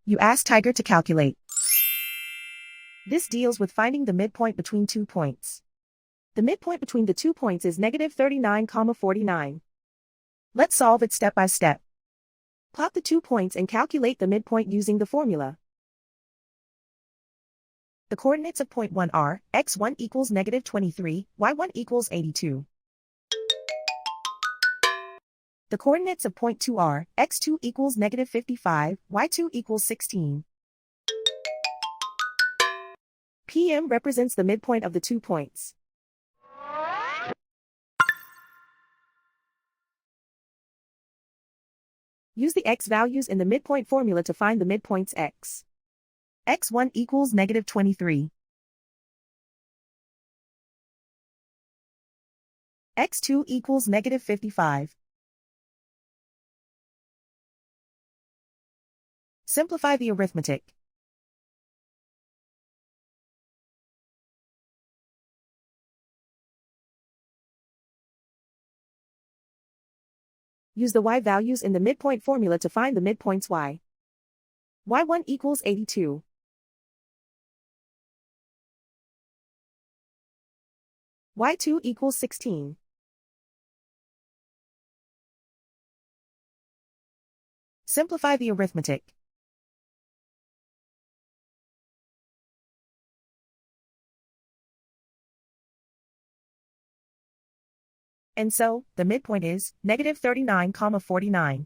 You ask Tiger to calculate. This deals with finding the midpoint between 2 points. The midpoint between the 2 points is negative 39,49. Let's solve it step by step. Plot the 2 points and calculate the midpoint using the formula. The coordinates of point 1 are, x1 equals negative 23, y1 equals 82. The coordinates of point 2 are, x2 equals negative 55, y2 equals 16. PM represents the midpoint of the 2 points. Use the x values in the midpoint formula to find the midpoints x. x1 equals negative 23. x2 equals negative 55. Simplify the arithmetic. Use the y values in the midpoint formula to find the midpoints y. y1 equals 82. y2 equals 16. Simplify the arithmetic. And so, the midpoint is negative 39,49.